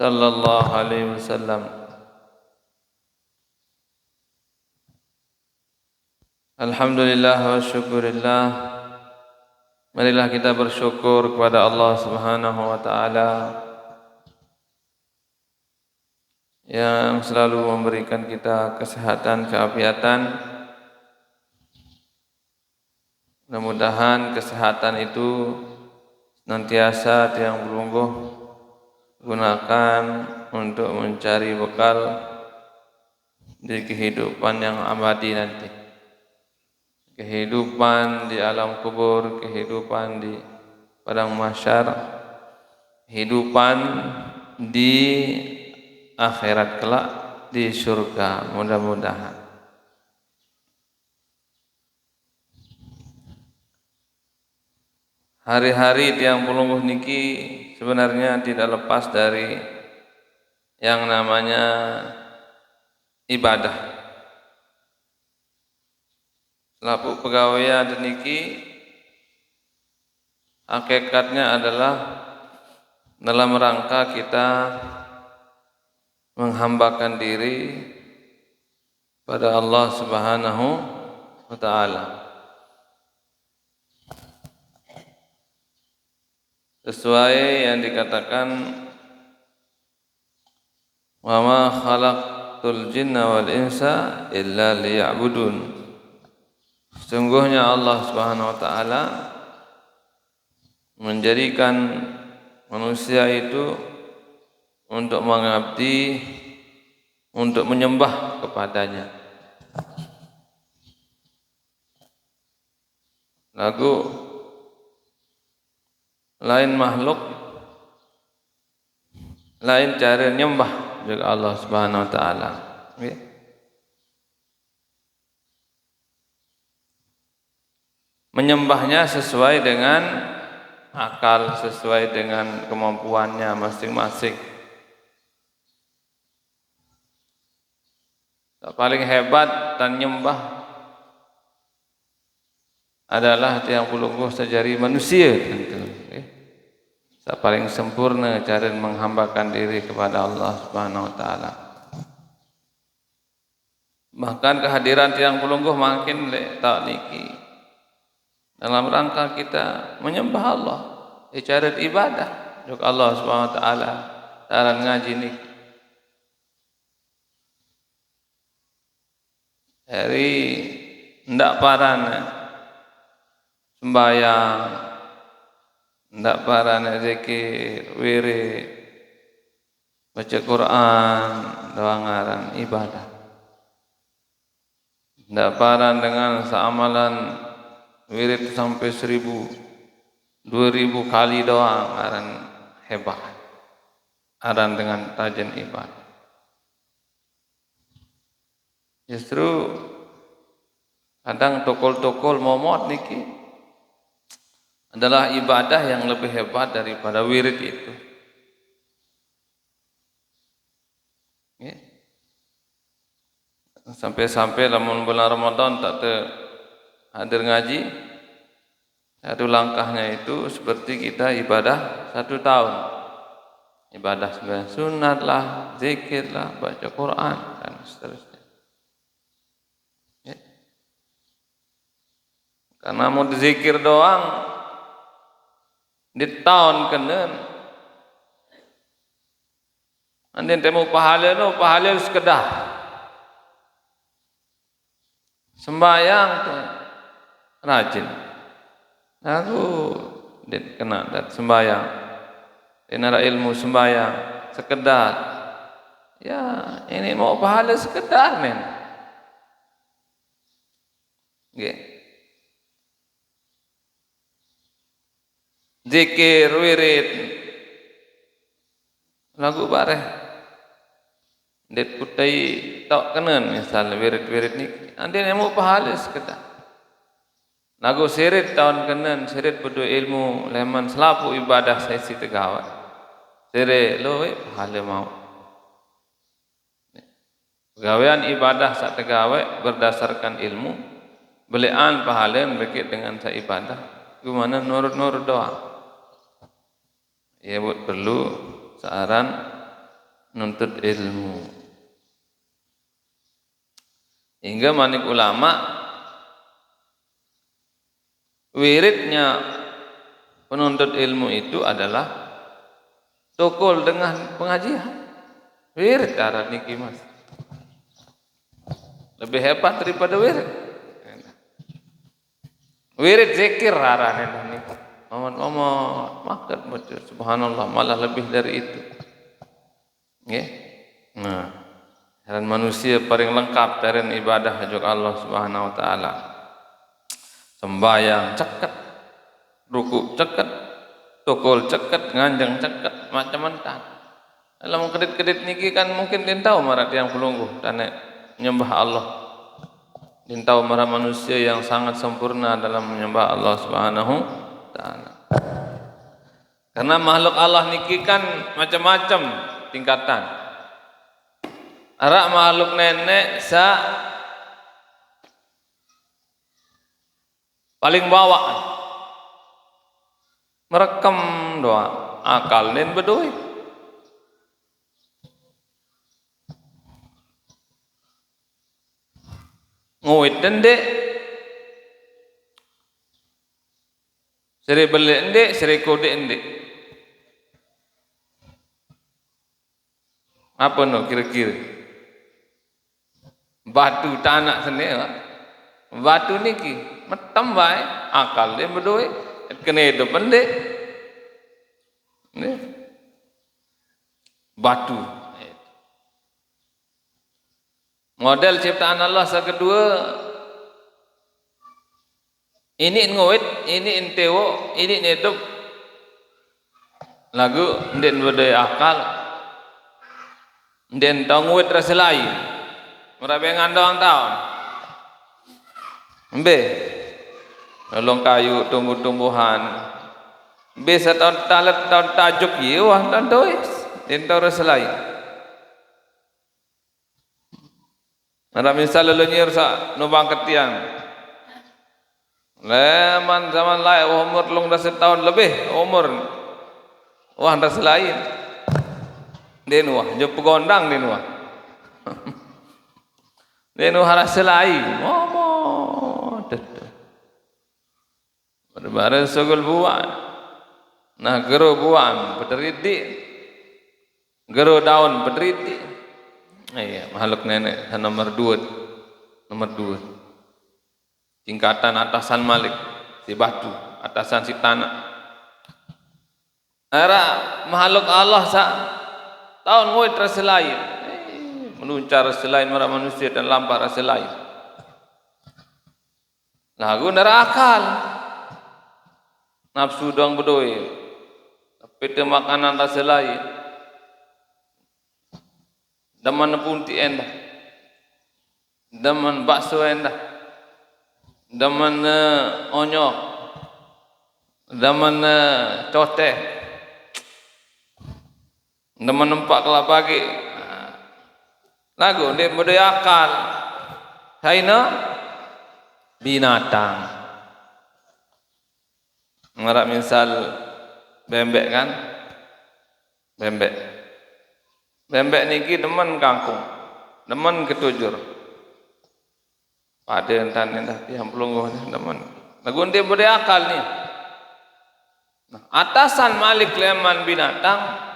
sallallahu alaihi wasallam. Alhamdulillah wa syukurillah. Marilah kita bersyukur kepada Allah Subhanahu wa taala yang selalu memberikan kita kesehatan, keafiatan. Mudah-mudahan kesehatan itu senantiasa tiang berlungguh gunakan untuk mencari bekal di kehidupan yang abadi nanti. Kehidupan di alam kubur, kehidupan di padang mahsyar, kehidupan di akhirat kelak di surga, mudah-mudahan. Hari-hari tiang pelungguh niki sebenarnya tidak lepas dari yang namanya ibadah. Selaku pegawai niki hakikatnya adalah dalam rangka kita menghambakan diri pada Allah Subhanahu wa taala. Sesuai yang dikatakan wa ma khalaqtul jinna wal insa illa liya'budun. Sungguhnya Allah Subhanahu wa taala menjadikan manusia itu untuk mengabdi, untuk menyembah kepadanya. Lagu lain makhluk, lain cara nyembah juga Allah Subhanahu wa taala. Menyembahnya sesuai dengan akal, sesuai dengan kemampuannya masing-masing. Paling hebat dan nyembah adalah tiang pelungguh sejari manusia tentu. Paling sempurna cara menghambakan diri kepada Allah Subhanahu wa taala. Bahkan kehadiran tiang pelungguh makin tak niki dalam rangka kita menyembah Allah, cara ibadah untuk Allah Subhanahu wa taala. Cara ngaji ni dari ndak parana sembahyang, ndak parana zikir, wirid, baca Quran, doang ngaran ibadah. Ndak paran dengan seamalan wirid sampai 1000, 2000 kali doang aran hebat. Aran dengan tajan ibadah. Justru kadang tokol-tokol momot niki adalah ibadah yang lebih hebat daripada wirid itu. Sampai-sampai dalam bulan Ramadan tak hadir ngaji, satu langkahnya itu seperti kita ibadah 1 tahun. Ibadah sembahyang sunat lah, zikir lah, baca Quran dan seterusnya. Karena mau zikir doang di tahun kenen. Andai temu pahala no, pahala sekedar. Sembahyang tuh rajin. Aku kena dat sembahyang. Inara ilmu sembahyang sekedar. Ya, ini mau pahala sekedar men. Nggih. Zikir, wirid, lagu bareh, det putai tak kenen misalnya wirid-wirid ni, ande nemu pahala sekedar. Lagu sirit tahun kenen, sirit berdoa ilmu, leman selapu ibadah sesi tegawat, sirit loe pahala mau. Pegawaian ibadah saat tegawat berdasarkan ilmu, belian pahala berkait dengan sa ibadah, gimana nurut-nurut doang. Ya buat perlu searan nuntut ilmu. Hingga manik ulama wiridnya penuntut ilmu itu adalah tukul dengan pengajian. Wirid cara niki Mas. Lebih hebat daripada wirid. Wirid zikir arane niku. Momot maksud maca subhanallah malah lebih dari itu. Nggih. Nah, dan manusia paling lengkap dari ibadah hajat Allah Subhanahu wa taala. Sembayang ceket, ruku ceket, tukul ceket, nganjeng ceket, macam-macam. Dalam kedit-kedit niki kan mungkin din tahu marat yang pelungguh dan menyembah Allah. Din tahu marah manusia yang sangat sempurna dalam menyembah Allah Subhanahu wa taala. Karena makhluk Allah niki kan macam-macam tingkatan. Arak makhluk nenek sa paling bawah merekam doa akal nen bedoi. Nguit dende seri beli ende seri kode ende apa no kira-kira batu tanah sendiri batu niki metem bae akal dia berdua kena hidup ende batu model ciptaan Allah kedua ini nguit ini intewo ini hidup lagu den berdua akal den tangwit rasa lain merabengan doang tahun Mbe nolong kayu tumbuh-tumbuhan Mbe setahun talat tahun tajuk ye wah tahun dois den rasa lain ada misal lalu nyir sa nubang ketian leman zaman lain umur long dah setahun lebih umur wah rasa lain den wah je pegondang den wah den wah rasa lain berbaran sogol buan nah gero buan berderiti gero daun berderiti iya makhluk nenek nomor dua tingkatan atasan Malik si batu atasan si tanah era makhluk Allah sa tahun ngoit rasa lain meluncar rasa lain marah manusia dan lampah rasa lain lagu nara akal nafsu doang bedoi tapi itu makanan rasa lain daman punti endah daman bakso endah daman onyok daman coteh daman nempak kelapa pagi lagu dia bedoi akal haina binatang ngarap misal bembek kan bembek niki demen kangkung demen ketujur pada entan endah tiang pelungguh demen lagu dia bedoi akal ni nah, atasan Malik leman binatang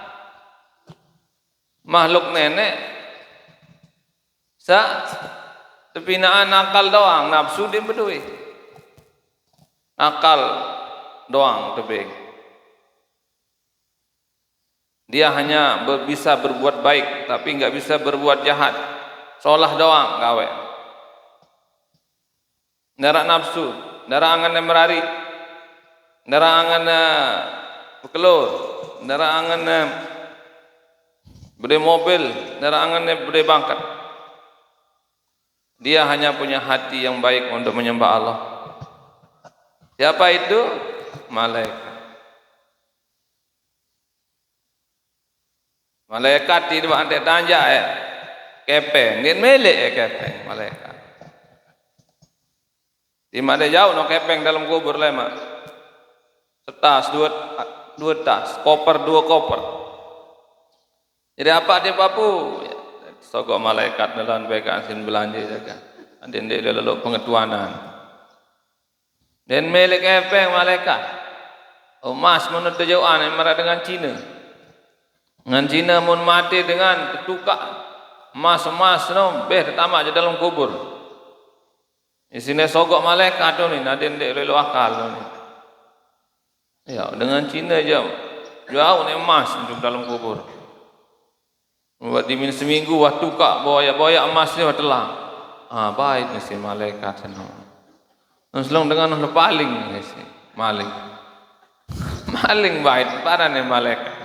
makhluk nenek sa tepinaan akal doang nafsu dia bedoi akal doang tebing dia hanya bisa berbuat baik tapi enggak bisa berbuat jahat seolah doang gawe nara nafsu nara angan merari nara angan bekelur nara angan beri mobil nara angan beri bangkat dia hanya punya hati yang baik untuk menyembah Allah siapa itu malaikat tidak ada tanja kepeng dia milik kepeng malaikat di mana jauh no kepeng dalam kubur lema setas dua tas koper dua koper Jadi apa dia papu? Sogok malaikat dalam bekan sin belanja jaga. Adin dia lalu pengetuanan. Dan milik epeng malaikat. Emas menurut jauhan marah dengan Cina. Dengan Cina mun mati dengan ketukak emas no beh tamak je dalam kubur. Di sini sogok malaikat tu ni adin dia lalu akal tu ni. Ya dengan Cina jauh ni emas untuk dalam kubur. Buat dimin seminggu wah tukak boya emas ni wah telang. Baik ni si malaikat sana. Selong dengan paling ni si maling. Maling baik para ni malaikat.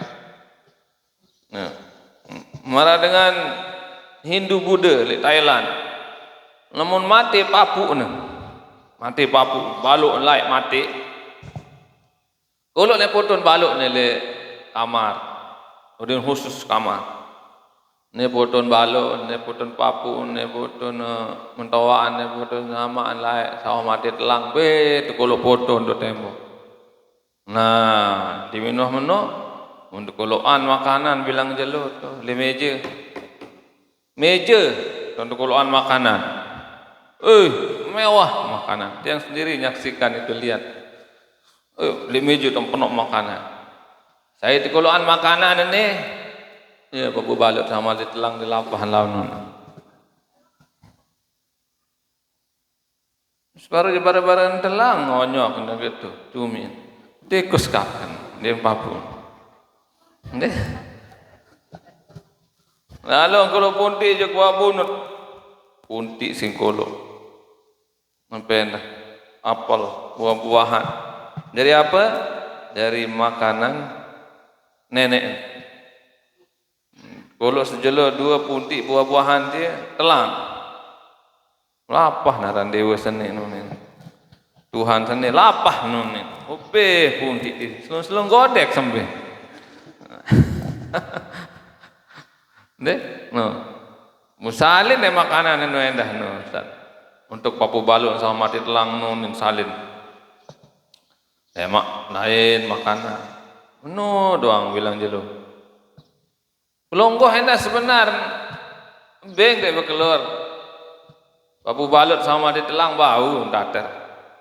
Marah dengan Hindu Buddha di Thailand. Namun mati papu ni. Mati papu, baluk laik mati. Kalau ni potong baluk ni le kamar. Udin khusus kamar. Ni potong baluk, ni potong papu, ni potong mentawaan, ni potong samaan lain, sawah mati telang, tu kalau potong tu tembok. Nah, diminuh menu untuk koloan makanan bilang jelut tu, di meja untuk koloan makanan. Mewah makanan. Yang sendiri nyaksikan itu lihat. Di meja tu penuh makanan. Saya di koloan makanan ini. Ya, babu balut sama di telang di lapahan lawan. Separuh je barang-barang telang ngonyok kena gitu, cumi. Tikus kapan dia papu. Ndeh. Lalu kalau punti je kuah bunut. Punti sing kolo. Mempen apel, buah-buahan. Dari apa? Dari makanan nenek. Kalau sejelo 2 punti buah-buahan dia telang. Lapah naran dewa seni nunin. Tuhan seni lapah nunin. Ope punti dia. Selong godek sampai. Deh, no. Musalin makanan nu endah no. Untuk papu baluk sama mati telang nunin salin. Mak lain makanan. No doang bilang jelo. Pelonggoh hendak sebenar beng dia berkeluar papu balut sama di telang bau tater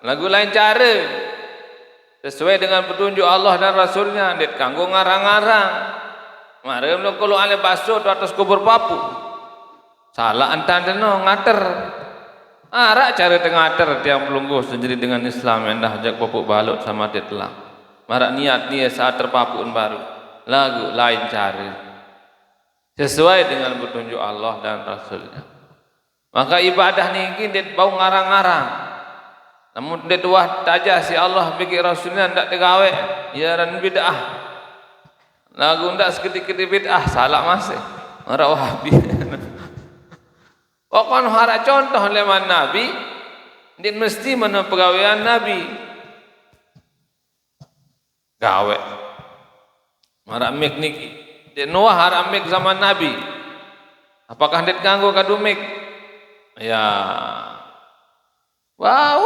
lagu lain cara sesuai dengan petunjuk Allah dan Rasulnya dia kanggo ngarang-ngarang mari kalau ale basuh di atas kubur papu salah antan deno ngater arak cara tengater tiang pelungguh sendiri dengan Islam hendak ajak papu balut sama di telang marak niat saat terpapuun baru lagu lain cara sesuai dengan petunjuk Allah dan Rasulnya. Maka ibadah ni dia bau ngarang-ngarang. Namun dia tuah tajah si Allah bagi Rasulnya tidak digawe. Ya ran bid'ah. Lagu tidak seketik-ketik bid'ah salah masih. Orang Wahabi. Pokon harap contoh leman Nabi. Dia mesti mana pegawaian Nabi. Gawe. Marah mik niki. Dia Noah harap mik zaman Nabi. Apakah dia ganggu kadu mik? Ya. Wow.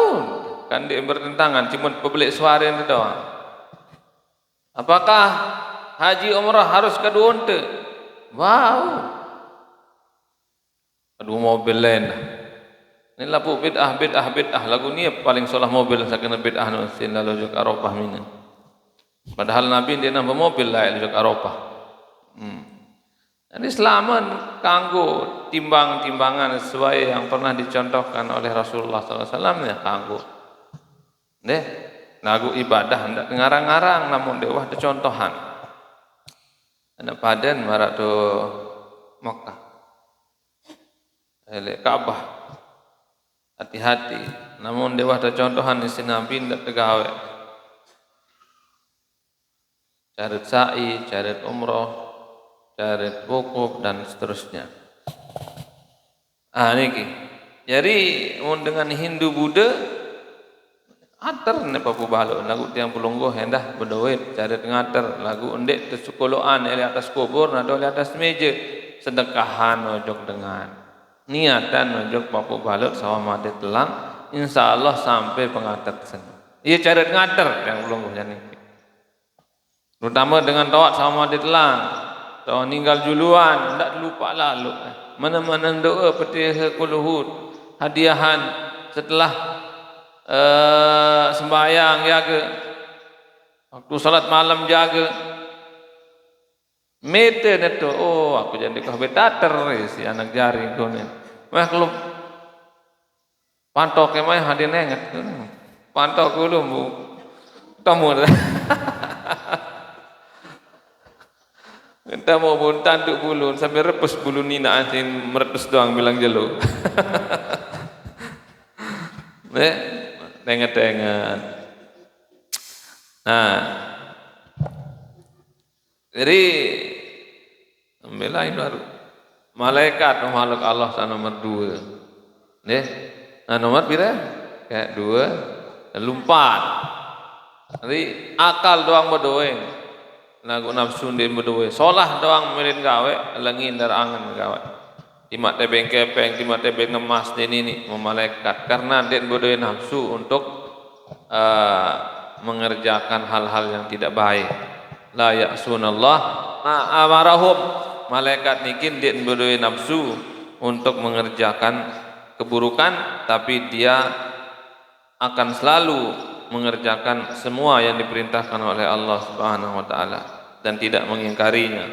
Kan dia bertentangan. Cuma pebelik suara itu doang. Apakah haji umrah harus kadu unta? Wow. Kadu mobil lain. Ini lapu bid'ah. Lagu ni paling salah mobil. Saya kena bid'ah. Nusin lalu juga Arafah mina. Padahal Nabi dia nama mobil lain juga Arafah. Jadi selama kanggo timbang-timbangan sesuai yang pernah dicontohkan oleh Rasulullah SAW ya kanggo. Deh, lagu ibadah hendak ngarang-ngarang namun dewa ada contohan. Ada padan marak tu Makkah. Elek Ka'bah. Hati-hati. Namun dewa ada contohan di sini Nabi hendak tegawe. Carat sa'i, carat umroh, carat wukuf dan seterusnya. Niki. Jadi dengan Hindu Buddha ater ne papu baluk lagu tiang pelungguh hendah berduit carat ngater lagu endek tesukoloan di atas kubur atau di atas meja sedekahan ojok dengan niatan ojok papu baluk sama mati telang insyaallah sampai pengater sana. Ia carat ngater yang pelungguh jani. Terutama dengan tawat sama mati telang. Orang ninggal juluan, tak lupa lalu. Mana-mana doa peti sekuluhud, hadiahan setelah sembahyang jaga, waktu salat malam jaga. Mete neto, oh aku jadi kau betater si anak jari kau ni. Mah kalau pantok kemai hadir nengat, pantok dulu bu, tamu. Kita mau buntan untuk bulu sampai repus bulu ni nak asin meretus doang bilang jelu. Tengat. Nah, jadi ambil lain baru. Malaikat makhluk Allah nomor 2. Nah nomor berapa? Kayak 2, lalu 4. Jadi akal doang berdoa. Nagu nafsu din berdoa. Solah doang melin gawe, lengin darangan gawe. Timak tebeng kepeng, timak tebeng ngemas ini memalaikat. Karena dia berdoa nafsu untuk mengerjakan hal-hal yang tidak baik. La ya'sunallah ma'amarahum. Malaikat nikin dia berdoa nafsu untuk mengerjakan keburukan, tapi dia akan selalu mengerjakan semua yang diperintahkan oleh Allah Subhanahu wa taala dan tidak mengingkarinya.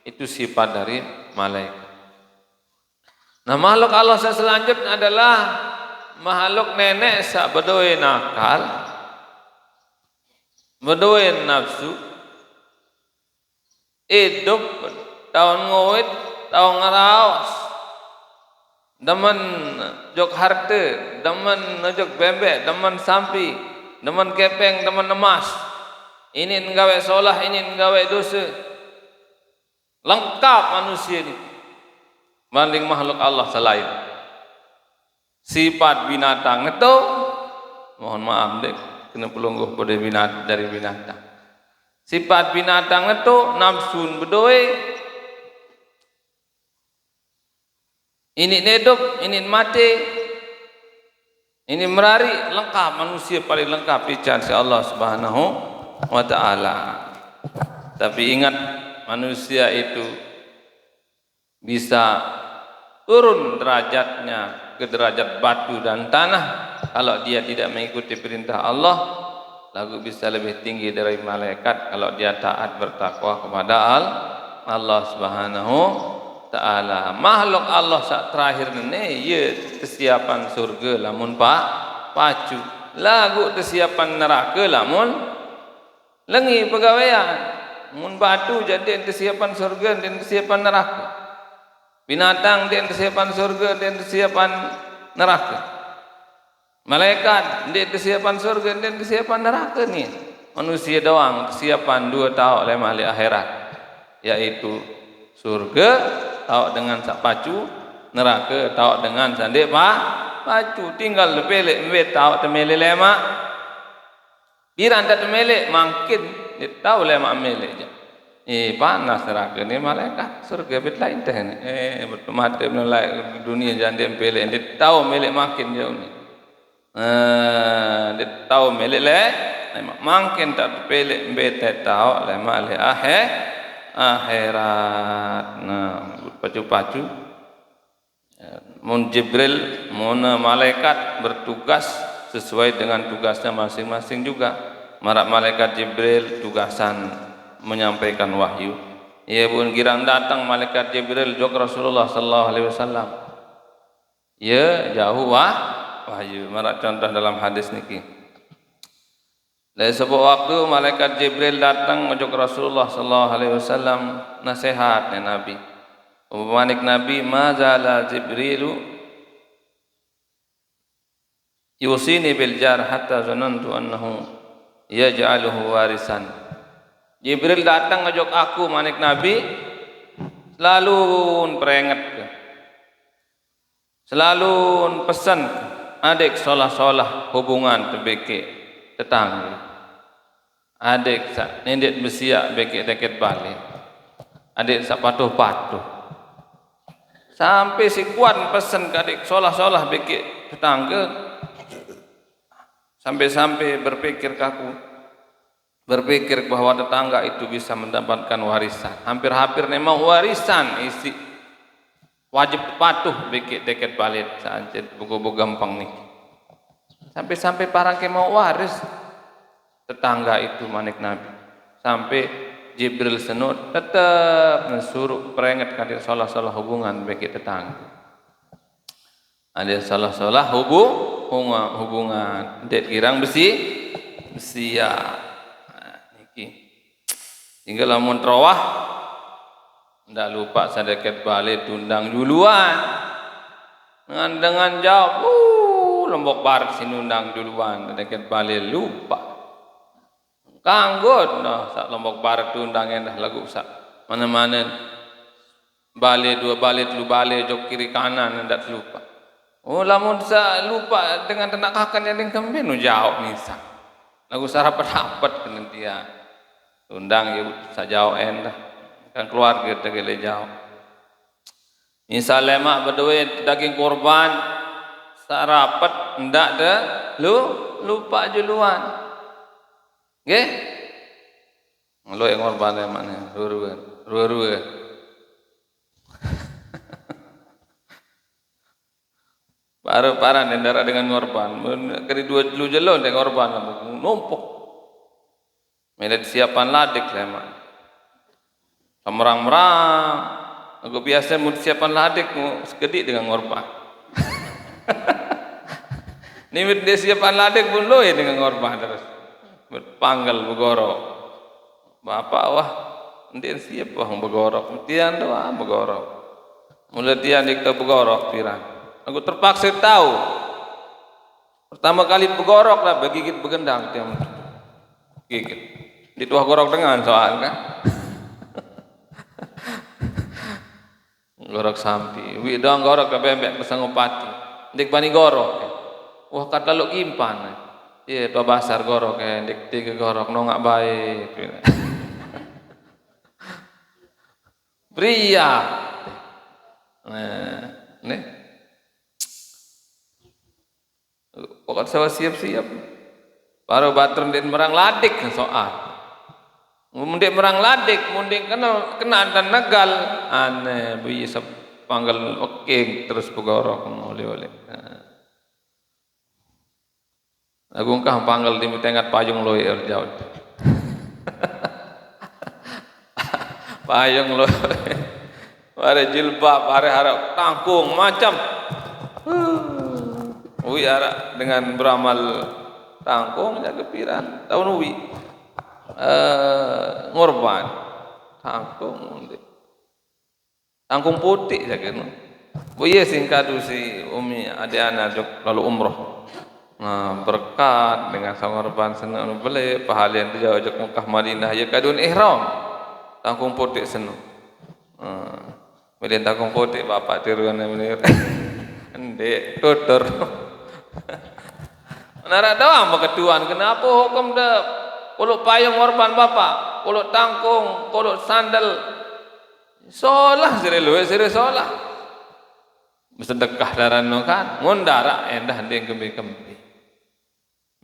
Itu sifat dari malaikat. Nah, makhluk Allah selanjutnya adalah makhluk nenek sak berdoa nakal, berdoa nafsu, hidup tahun ngowit, tahun ngaraos, demen jok harta, demen jok bembek, demen sampi, demen kepeng, demen emas. Ini nggawe solah, ini nggawe dosa. Lengkap manusia ini. Banding makhluk Allah selain. Sifat binatang itu, mohon maaf dek, kena pelungguh pada dari binatang. Sifat binatang itu nafsun berdoa. Ini hidup, ini mati, ini merari, lengkap manusia paling lengkap dicari Allah Subhanahu wa taala. Tapi ingat, manusia itu bisa turun derajatnya ke derajat batu dan tanah kalau dia tidak mengikuti perintah Allah, lalu bisa lebih tinggi dari malaikat kalau dia taat bertakwa kepada Allah Subhanahu taala. Makhluk Allah sak terakhir ni ya kesiapan surga lamun pacu, lagu kesiapan neraka lamun lengi pegawaian. Mun batu jadi kesiapan surga dan kesiapan neraka. Binatang dia kesiapan surga dan kesiapan neraka. Malaikat dia kesiapan surga dan kesiapan neraka ni. Manusia doang kesiapan 2 tahun oleh ahli akhirat, yaitu surga tahu dengan sak pacu, neraka tahu dengan sandik pacu. Tinggal lepelek mbet tahu temele lemak. Piran tak temele makin dia tahu lemak melek je. Panas neraka ni malaikat, surga bet lain teh ni. Betul mati menolak dunia jangan pelek. Dia tahu melek makin jauh ni. Dia tahu melek makin tak pelek mbet tahu lemak akhirat. Nah, pacu-pacu. Mun Jibril, mun malaikat bertugas sesuai dengan tugasnya masing-masing juga. Marak malaikat Jibril tugasan menyampaikan wahyu. Ia pun girang datang malaikat Jibril jok Rasulullah sallallahu alaihi wasallam. Ya jauh wahyu. Marak contoh dalam hadis niki. Dari sebuah waktu malaikat Jibril datang menjok Rasulullah sallallahu alaihi wasallam nasihat ya Nabi. Pemanik Nabi, mazala Jibrilu yusini bil jar hatta zanantu annahu yaj'aluhu warisan. Jibril datang ngajak aku manik Nabi selalu peringat ke, selalu pesan adik solah-solah hubungan tebeke tetangga, adik sak nendet besiak beke deket balik, adik sak patuh-patuh, sampai si kuat pesan ke adik solah-solah beke tetangga, sampai-sampai berpikir kaku berpikir bahwa tetangga itu bisa mendapatkan warisan. Hampir-hampir memang warisan isi wajib patuh bikin deket balik saja buku-buku gampang nih. Sampai-sampai para ke mau waris tetangga itu manik Nabi. Sampai Jibril senut tetap mensuruh peringat kadir salah-salah hubungan bagi tetangga. Ada salah-salah hubungan dek girang besi ya. Niki. Tinggal lamun trawah ndak lupa sedeket balik tundang duluan. Dengan jawab, Lombok Barat sinundang duluan sedeket balik lupa. Kanggut sak Lombok Barat tundang endah lagu sak mana-mana balik dua balik lu balik jok kiri kanan ndak lupa. Lamun sa lupa dengan tenak akan yang kembali nu jauh nisa. Lagu sarapat-rapat penentia. Tundang ya sa jauh endah. Kan keluarga tegele jauh. Misalnya mak berduit daging korban sarapat ndak de lupa juluan. Nggih? Lo yang korban mana? Rua. Baru parah nendara dengan korban. Kali dua dulu jelon dengan korban numpuk. Medet siapan ladik lemak. Merang-merang. Aku biasa mau siapan ladik mau sekedik dengan korban. Nimit dia siapan ladik pun lo ya dengan korban terus. Berpanggal begorok. Bapak wah, nanti siap wah begorok. Tian doa begorok. Mulai tian dikta begorok pirang. Aku terpaksa tahu. Pertama kali begorok lah begigit begendang tiang gigit. Dituah gorok dengan soal kan. Gorok sampi. Wi dong gorok ke bembek pesangupati. Dik bani gorok. Wah kata lu kimpan. Iya tua basar gorok dik tiga gorok nongak baik. Pria. Nih. Pokok saya siap-siap. Baru batur din merang ladik soal. Munding merang ladik, munding kena dan negal. Aneh, bisa panggil oke terus begorok oleh-oleh. Agungkah panggil di tengat payung loe jauh. Payung loe. Pare jilbab, pare harap tangkung macam. Ui arah dengan beramal tangkung jaga piran tahun ui ngorban tangkung putih jaga no. Iya singkadu si umi adik-anak jok lalu umroh. Nah berkat dengan sang ngorban senang beli pahalian tu jauh jok Mekah Madinah ya kadun ihram tangkung putih senang. Kemudian tangkung putih bapak tiruan menir. Ndek tutur. Nara doang beketuan kenapa hukum dah kalau payung korban bapak kalau tangkung kalau sandal solah sire solah bersedekah darano kan ngundara endah ndeng kembe-kembe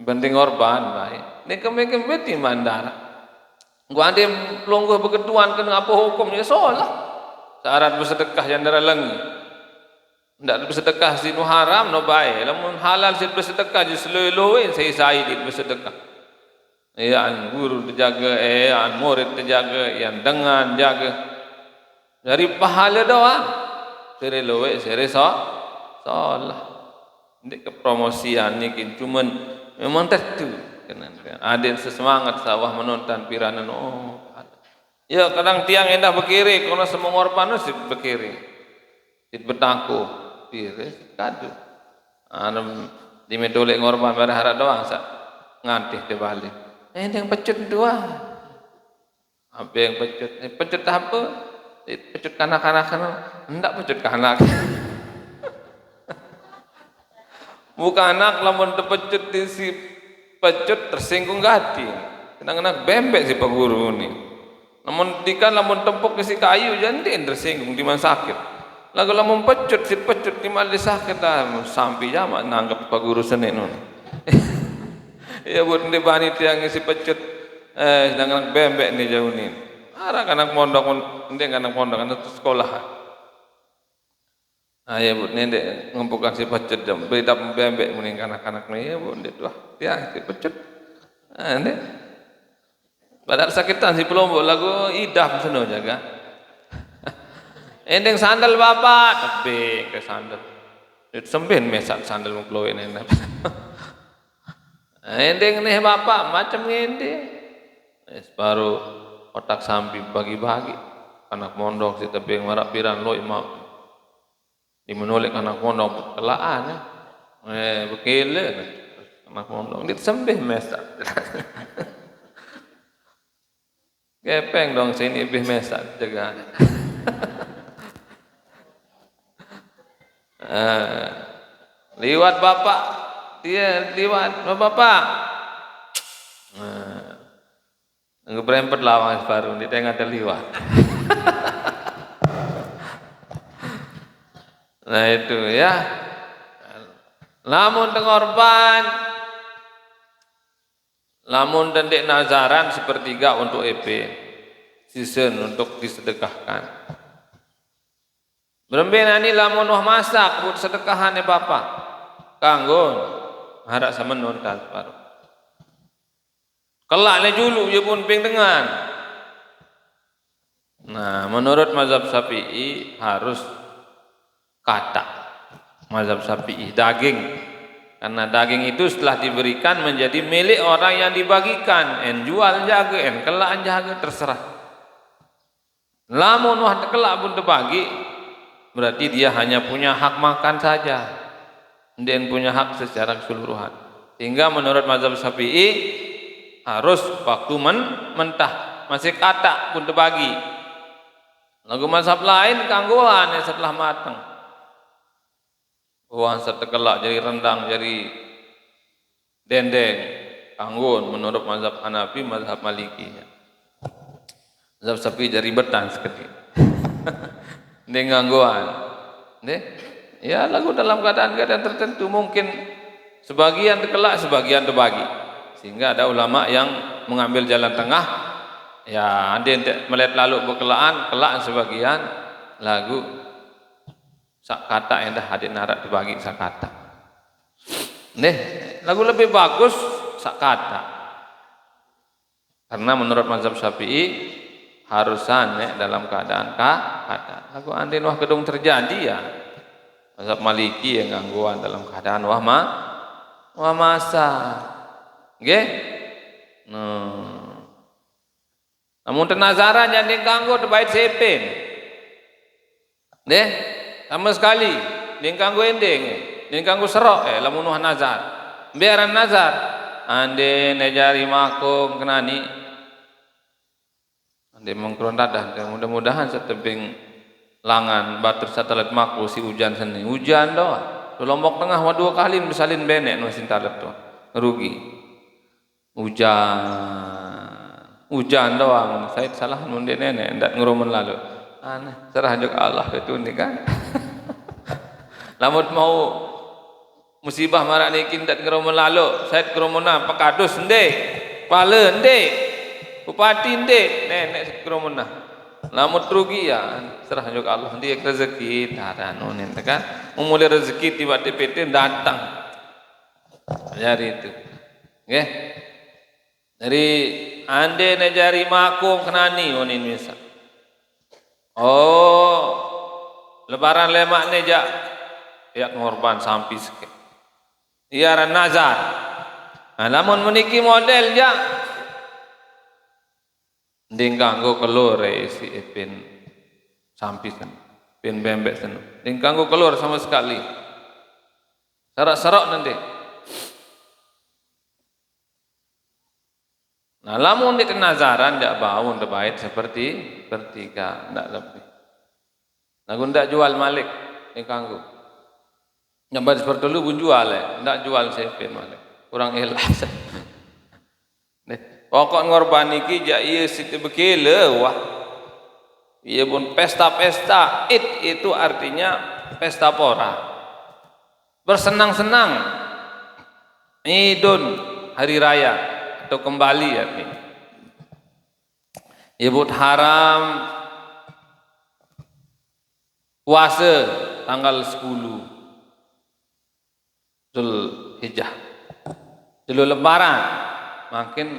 penting korban baik ndeng kembe-kembe timandara gua ande pelungguh beketuan kenapa hukumnya solah syarat bersedekah yang dara lengi. Ndak bersedekah sinu haram no bae. Lamun halal sit bersedekah je seloi-loi sai dit bersedekah. An guru terjaga, an murid terjaga, yang dengan jaga. Dari pahala doang. Sere loe, sere salah. Ndik kepromosian niki cuman memang tertu. Ada sesemangat sawah menonton piranan ya kadang tiang endah berkiri kalau semua ngorban sip berkiri. Sit bertangku. Pires kadu anam di medolek ngorban pada harap doang sak ngantih dibalik yang pecut dua apa yang pecut apa pecut kanak-kanak hendak pecut kanak bukan anak lamun terpecut di si pecut tersinggung hati kadang-kadang bembek si pak guru ni namun dikan lamun tempuk ke si kayu jantin tersinggung di mana sakit. Lagu lamun pecut si pecut di mal sakit sampai jamak nanggap pak guru Senin. Ya buat di bani tiang si pecut sedang bembek nih jauh nih. Arah anak pondok, ndek anak pondok, anak sekolah. Ya bu, ndek ngumpukan si pecut jam, berita bembek mending anak-anak nih ya bu, ndek tuh, ya si pecut. Ndek. Padahal sakitan si pelombok lagu idam seno jaga. Endeng sandal bapak, tebing ke sandal. Itu semben mesak sandal mukloe nenek. Endeng nih bapak macam endeng. Baru otak sambil bagi-bagi anak mondok si tebing marak piran lo imam dimenolek anak mondok kelaan ya. Bekele anak mondok dit sembih mesak. Kepeng dong sini ibih mesak jaga. Liwat bapak dia liwat bapak. Ngebrempet lawan baru di tengah terliwat. Nah itu ya. Lamun tengorban, lamun dendek nazaran sepertiga untuk EP, season untuk disedekahkan. Berembenani lamun wah masak buat sedekahannya bapak, kanggon harap sama nontal baru. Kelak le julu ya pun ping dengan. Nah, menurut mazhab Syafi'i harus kata. Mazhab Syafi'i daging. Karena daging itu setelah diberikan menjadi milik orang yang dibagikan. En jual jaga, en kelak jaga terserah. Lamun wah kelak pun terbagi, berarti dia hanya punya hak makan saja. Dan punya hak secara keseluruhan. Sehingga menurut mazhab Syafi'i harus waktu mentah masih kata pun terbagi. Lagu mazhab lain kanggoan setelah matang. Wah setekelak jadi rendang jadi dendeng kanggoan menurut mazhab Hanafi, mazhab Maliki. Mazhab Syafi'i jadi betan seketik. Deng ganggoan. Ya lagu dalam keadaan-keadaan tertentu mungkin sebagian terkelak, sebagian terbagi. Sehingga ada ulama yang mengambil jalan tengah, ya ada yang melihat lalu berkelaan, kelaan sebagian lagu sak kata yang dah hadir narak dibagi sak kata. Lagu lebih bagus sak kata. Karena menurut mazhab Syafi'i harusan dalam keadaan kata. Lagu andin wah gedung terjadi ya. Mazhab Maliki yang gangguan dalam keadaan wah masa. Nggih. Namun tenazaran yang diganggu terbaik sepin. Nggih, sama sekali diganggu ending, diganggu serok lamun nazar. Biaran nazar ande nejari makum kenani. Ande mengkron dadah, mudah-mudahan setebing langan batur satelit maku si hujan seni. Hujan doa. Lombok Tengah wa 2 kali misalin benek no sintalet to. Rugi. Hujan doang. Saya salah mundi nenek ndak ngeromen lalu. Aneh, serah juga Allah itu nih kan. Lamun mau musibah marak niki ndak ngeromen lalu, saya ngeromena pakadus ndek, pale ndek, bupati ndek, nenek ngeromena. Lamun rugi ya serah juga Allah dia rezeki tarano nih kan. Memulai rezeki tiba-tiba datang. Jadi itu. Nggih. Dari ande nejari makum kenani onin misa. Oh, lebaran lemak neja ya ngorban sampai sikit. Iaran nazar. Nah, lamun meniki model ja. Ding kanggo kelur si pin sampai kan. Pin bembek sen. Ding kanggo kelur sama sekali. Serak-serak nanti. Nah, lamun di kenazaran ndak bau ndak baik seperti bertiga ndak lebih. Lagu ndak jual malik ni kanggo. Nyambat seperti lu pun jual ndak jual sepin malik. Kurang ikhlas. Pokok ngorban iki ja ieu situ bekele wah. Ieu pun pesta-pesta. Itu artinya pesta pora. Bersenang-senang. Idun hari raya atau kembali ya nih. Ibut haram puasa tanggal 10 Zulhijjah. Julu lebaran makin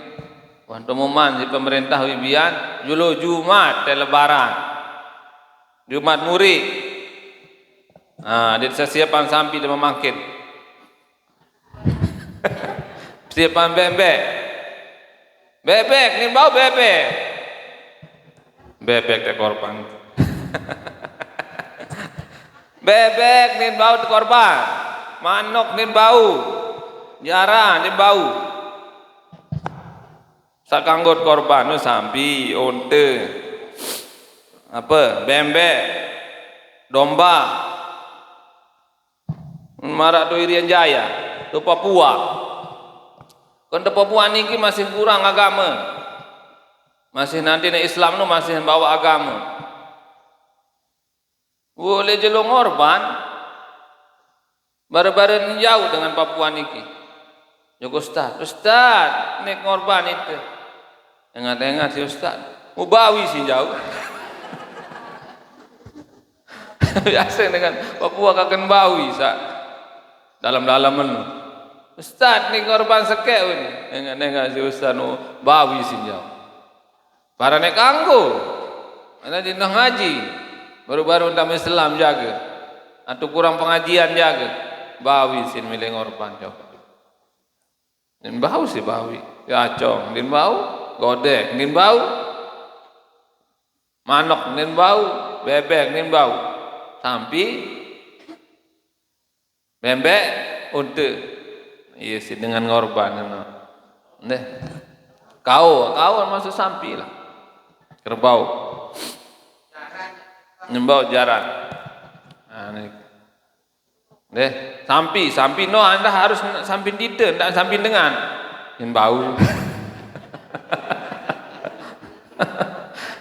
pengumuman di pemerintah wibian julu Jumat lebaran. Jumat Muri. Nah, dia siapan sampai dia memangkin. Siapan bebek. Bebek ni bau bebek. Bebek te korban. Bebek ni bau te korban. Manok ni bau. Jarang ni bau. Sakanggot korban nu sampi onte. Apa? Bebek. Domba. Marak tu Irian Jaya, tu Papua. Kon Papua niki masih kurang agama. Masih nanti Islam nu masih bawa agama. Boleh jelung korban bareng-bareng jauh dengan Papua niki. Joko Ustaz, nek korban itu. Ingat-ingat si Ustaz, Ubawi sih jauh. Biasa dengan Papua kaken bawi sa dalam-dalam menu. Ustaz nek korban sekek ni. Ingat-ingat si Ustaz nu bawi sih jauh. Para nek kanggo, ana di ngaji, baru-baru dalam Islam jaga, atau kurang pengajian jaga, bawi sin milih ngorban coba. Nin bau sih bawi, ya acong, nin bau, godek, nin bau, manok, nin bau, bebek, nin bau, sampi, bebek, unte, iya sih dengan ngorban, neh, kau masuk sampi lah. Kerbau, nyembau jaran. Nah, ini. Deh, sampi no Anda harus sampi dite, tidak sampi dengan nyembau.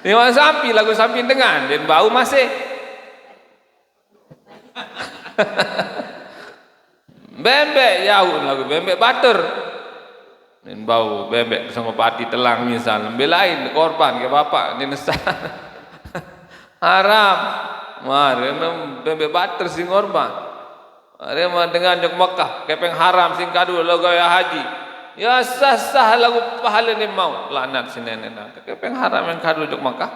Ini sampi lagu sampi dengan, nyembau masih. Bebek jauh lagu bebek butter. Nin bau bebek sama pati telang misal belain korban ke bapak ni nesah haram mari bebek bater sing korban mari dengan jok Mekah kepeng haram sing kadu lagu ya haji ya sah lagu pahala ni mau laknat sinenen kepeng haram yang kadu jok Mekah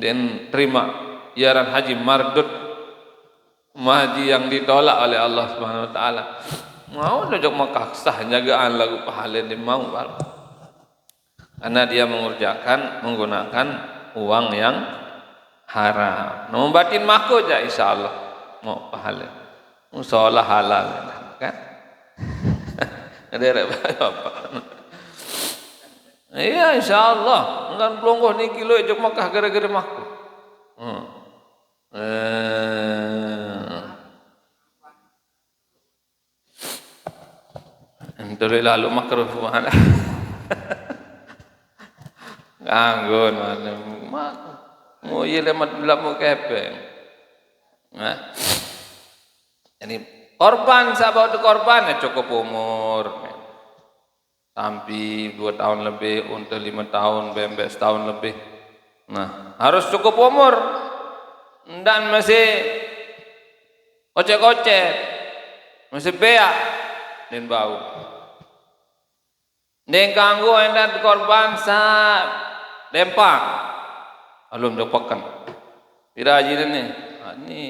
dan terima iaran haji mardut haji yang ditolak oleh Allah Subhanahu wa taala. Mau dojok Mekah sah jagaan lagu pahala dia mau baru. Karena dia menggunakan uang yang haram. Namun batin mako aja insyaallah mau pahala. Musolah halal kan. Ada apa? Iya insyaallah. Enggak pelonggoh ni kilo jok Mekah gara-gara mako. Dulu lalu makruh mana? Nganggon mana? Mau iya lemat belum kepeng. Nah, ini korban sahabat korban ya cukup umur. Sampai 2 tahun lebih, untuk 5 tahun, bembek setahun lebih. Nah, harus cukup umur. Dan masih ocek-ocek, masih beak dan bau. Neng kanggo endat korban sa dempang. Alum dopakan. Pira aji ni. Ni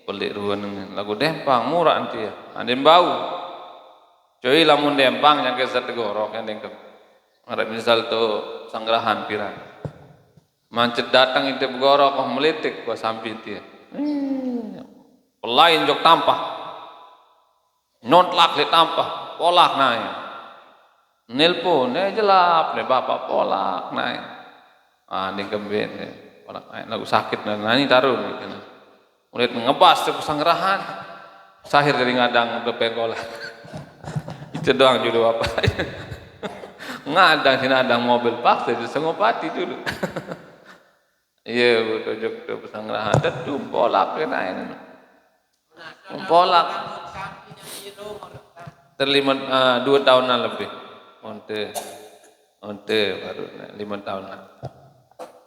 pelik ruan ni. Lagu dempang murah nanti ya. Andem bau. Cuy lamun dempang yang kesat tegorok yang dengkem. Ada misal tu sanggerahan pira. Mancet datang itu begorok melitik gua sampai dia. Pelain jok tampah. Notlak le tampah. Polak naik. Nelpon, jelap, bapak polak naik. Ini gembet, polak naik. Lagu sakit, ini taruh. Mulai ngebas, sanggerahan. Sahir dari ngadang, udah pengkolah. Itu doang judul apa. Ngadang, sini adang mobil paksa, itu sengopati dulu. Iya, betul juga sanggerahan. Tentu, polak naik. Polak. Terlibat 2 tahunan lebih. Onte baru 5 tahun.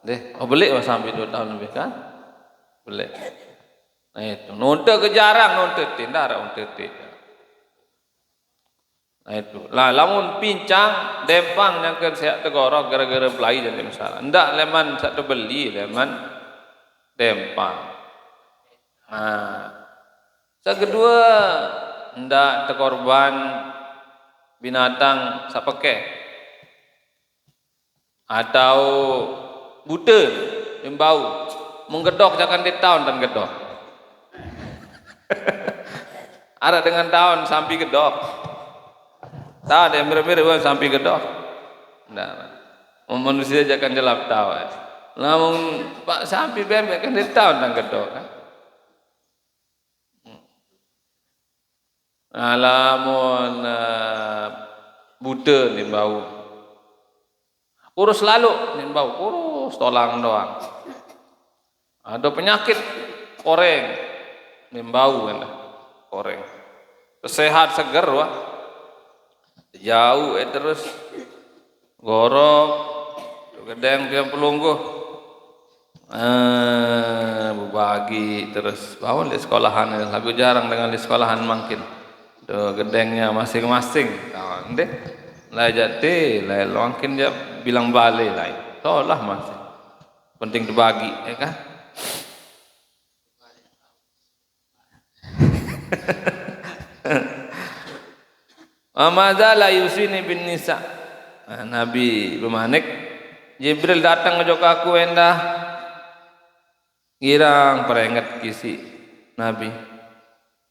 Deh, oh beli sampai 2 tahun lebih kan? Beli. Nah itu, nonton ke jarang nonton tidak ada nonton. Nah itu, lah lamun pincang, dempang yang ke sehat tegorok gara-gara belai jadi masalah. Ndak leman satu beli, leman dempang. Nah, kedua, ndak terkorban binatang sapeke atau buta yang bau menggedok jangan di tahun dan gedok. Ada dengan tahun sampai gedok. Tak ada yang mirip-mirip sampai gedok. Nah, manusia jangan jelap tahu. Namun Pak sampai bebek kan di tahun dan gedok kan. Alamun buta ni bau. Kurus lalu ni bau, kurus tolang doang. Ada penyakit koreng ni bau kan koreng. Sehat seger wah. Jauh terus gorok gedeng dia pelungguh. Berbagi terus bawon di sekolahan lagu jarang dengan di sekolahan makin. Do gedengnya masing-masing. Ndeh. Lah jati, lah mungkin dia bilang balik lah. Tolah masih. Penting dibagi, ya kan? Amazala yusini bin nisa. Nabi bermanik Jibril datang ke aku endah girang peringat kisi Nabi.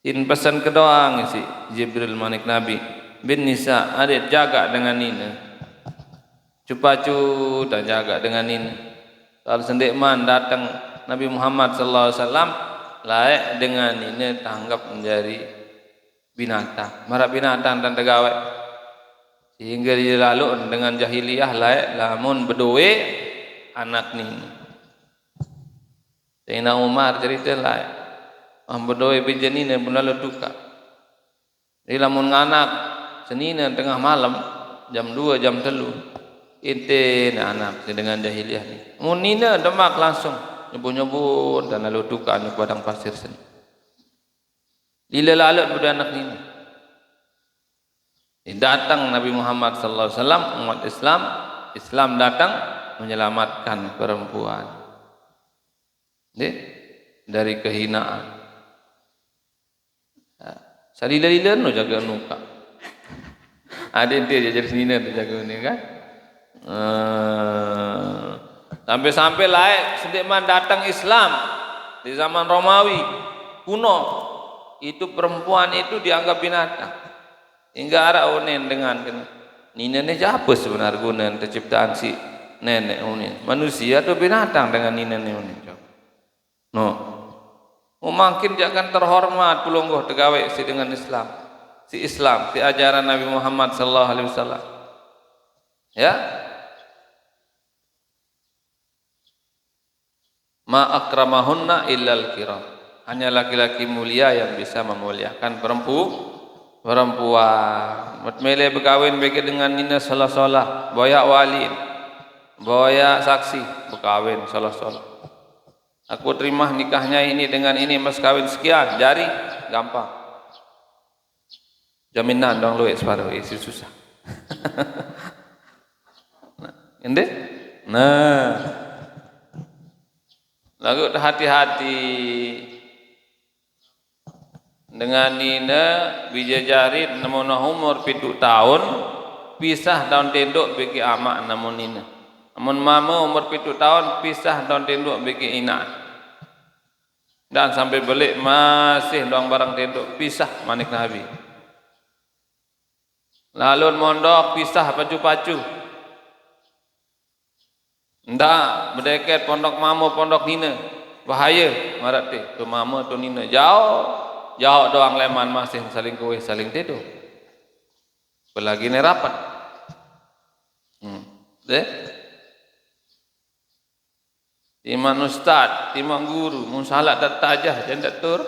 In pesan ke doang isi Jibril manik Nabi bin nisa adik jaga dengan ini cupacu dan jaga dengan ini kalau sendikman datang Nabi Muhammad sallallahu alaihi wasallam layak dengan ini tanggap menjadi binatang marah binatang dan tegawai sehingga dia lalu dengan jahiliyah layak lamun bedowe anak ni Sayyidina Umar cerita layak berdoa bijanina benalu duka. Jadi lamun nganak senina tengah malam jam 2 jam 3 inte anak dengan jahiliyah ni. Mun nina demak langsung nyebut-nyebut dan lalu duka anu padang pasir sen. Lila lalat pada anak ni. Datang Nabi Muhammad sallallahu alaihi wasallam umat Islam datang menyelamatkan perempuan. Dari kehinaan. Salila-lila no jaga nuka. Ada dia jadi senina tu jaga ni kan. Sampai-sampai layak sedikman datang Islam di zaman Romawi kuno. Itu perempuan itu dianggap binatang. Hingga ada onen dengan nina ni apa sebenarnya guna terciptaan si nenek onen. Manusia atau binatang dengan nina ni onen. No. Mungkin dia akan terhormat pulungguh tegawai si dengan Islam. Si Islam, si ajaran Nabi Muhammad sallallahu alaihi wasallam. Ya. Ma akramahunna illal kiram. Hanya laki-laki mulia yang bisa memuliakan perempuan. Mele berkawin bagi dengan nina salah-salah, boya wali, boya saksi berkawin salah-salah. Aku terima nikahnya ini dengan ini mas kawin sekian jari gampang jaminan dong lu separuh isi susah. Nah lagu hati-hati dengan nina bijajari namun umur 7 tahun pisah daun tenduk bagi amak namun nina namun mama umur 7 tahun pisah daun tenduk bagi inak. Dan sampai balik masih doang barang tenduk pisah manik Nabi. Lalu mondok pisah pacu-pacu. Ndak berdeket pondok mama pondok nina bahaya marati tu mama tu nina jauh doang leman masih saling kuih saling tidur. Apalagi ni rapat. Timan ustaz, timan guru, mun salat dat tajah jangan dat tur.